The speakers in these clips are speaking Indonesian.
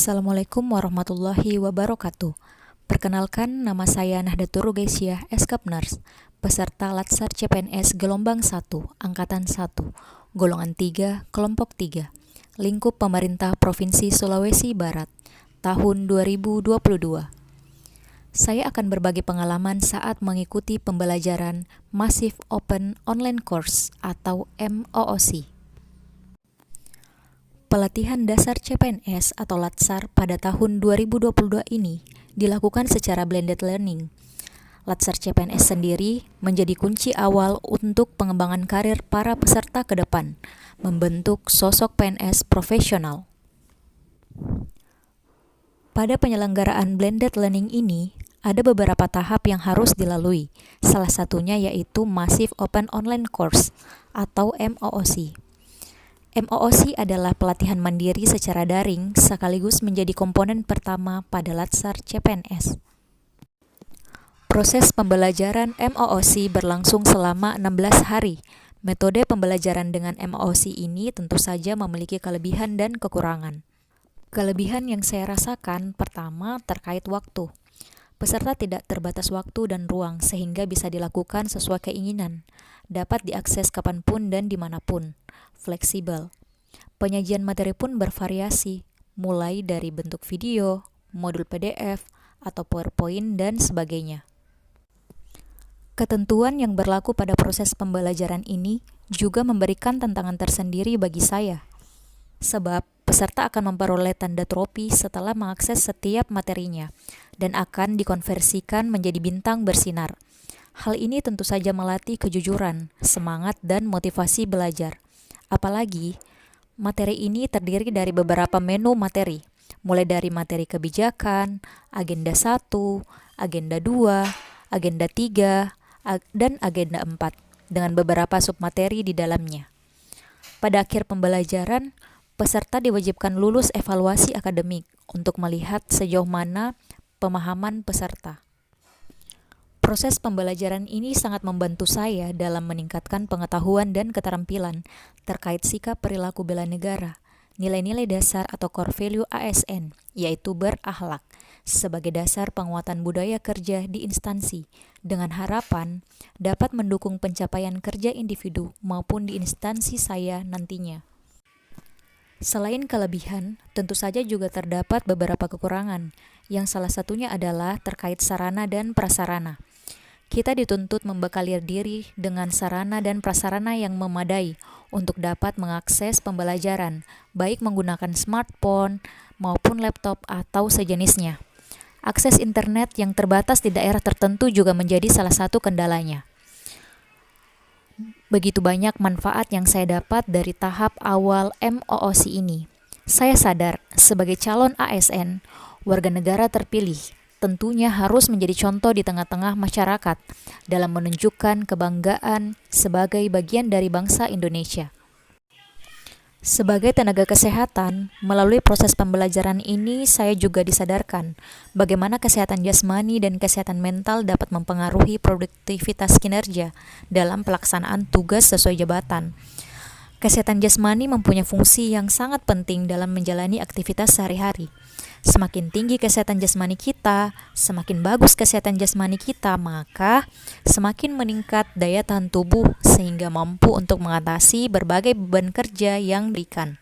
Assalamualaikum warahmatullahi wabarakatuh. Perkenalkan, nama saya Nahdlatul Rugaisiyah, Eskap Nurse, peserta Latsar CPNS Gelombang 1, Angkatan 1, Golongan 3, Kelompok 3, Lingkup Pemerintah Provinsi Sulawesi Barat, tahun 2022. Saya akan berbagi pengalaman saat mengikuti pembelajaran Massive Open Online Course atau MOOC. Pelatihan dasar CPNS atau Latsar pada tahun 2022 ini dilakukan secara blended learning. Latsar CPNS sendiri menjadi kunci awal untuk pengembangan karir para peserta ke depan, membentuk sosok PNS profesional. Pada penyelenggaraan blended learning ini, ada beberapa tahap yang harus dilalui, salah satunya yaitu Massive Open Online Course atau MOOC. MOOC adalah pelatihan mandiri secara daring sekaligus menjadi komponen pertama pada Latsar CPNS. Proses pembelajaran MOOC berlangsung selama 16 hari. Metode pembelajaran dengan MOOC ini tentu saja memiliki kelebihan dan kekurangan. Kelebihan yang saya rasakan pertama terkait waktu. Peserta tidak terbatas waktu dan ruang sehingga bisa dilakukan sesuai keinginan, dapat diakses kapanpun dan dimanapun, fleksibel. Penyajian materi pun bervariasi, mulai dari bentuk video, modul PDF, atau PowerPoint, dan sebagainya. Ketentuan yang berlaku pada proses pembelajaran ini juga memberikan tantangan tersendiri bagi saya, sebab peserta akan memperoleh tanda trofi setelah mengakses setiap materinya dan akan dikonversikan menjadi bintang bersinar. Hal ini tentu saja melatih kejujuran, semangat, dan motivasi belajar. Apalagi, materi ini terdiri dari beberapa menu materi, mulai dari materi kebijakan, agenda 1, agenda 2, agenda 3, dan agenda 4, dengan beberapa submateri di dalamnya. Pada akhir pembelajaran, peserta diwajibkan lulus evaluasi akademik untuk melihat sejauh mana pemahaman peserta. Proses pembelajaran ini sangat membantu saya dalam meningkatkan pengetahuan dan keterampilan terkait sikap perilaku bela negara, nilai-nilai dasar atau core value ASN, yaitu berakhlak, sebagai dasar penguatan budaya kerja di instansi, dengan harapan dapat mendukung pencapaian kerja individu maupun di instansi saya nantinya. Selain kelebihan, tentu saja juga terdapat beberapa kekurangan, yang salah satunya adalah terkait sarana dan prasarana. Kita dituntut membekali diri dengan sarana dan prasarana yang memadai untuk dapat mengakses pembelajaran, baik menggunakan smartphone maupun laptop atau sejenisnya. Akses internet yang terbatas di daerah tertentu juga menjadi salah satu kendalanya. Begitu banyak manfaat yang saya dapat dari tahap awal MOOC ini. Saya sadar, sebagai calon ASN, warga negara terpilih, tentunya harus menjadi contoh di tengah-tengah masyarakat dalam menunjukkan kebanggaan sebagai bagian dari bangsa Indonesia. Sebagai tenaga kesehatan, melalui proses pembelajaran ini saya juga disadarkan bagaimana kesehatan jasmani dan kesehatan mental dapat mempengaruhi produktivitas kinerja dalam pelaksanaan tugas sesuai jabatan. Kesehatan jasmani mempunyai fungsi yang sangat penting dalam menjalani aktivitas sehari-hari. Semakin tinggi kesehatan jasmani kita, semakin bagus kesehatan jasmani kita, maka semakin meningkat daya tahan tubuh sehingga mampu untuk mengatasi berbagai beban kerja yang diberikan.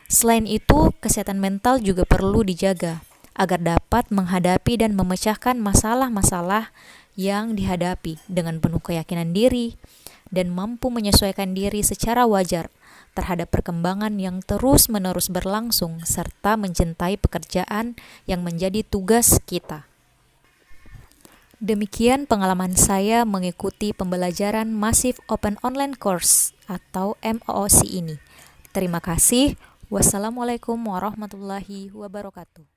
Selain itu, kesehatan mental juga perlu dijaga agar dapat menghadapi dan memecahkan masalah-masalah yang dihadapi dengan penuh keyakinan diri dan mampu menyesuaikan diri secara wajar terhadap perkembangan yang terus-menerus berlangsung serta mencintai pekerjaan yang menjadi tugas kita. Demikian pengalaman saya mengikuti pembelajaran Massive Open Online Course atau MOOC ini. Terima kasih. Wassalamualaikum warahmatullahi wabarakatuh.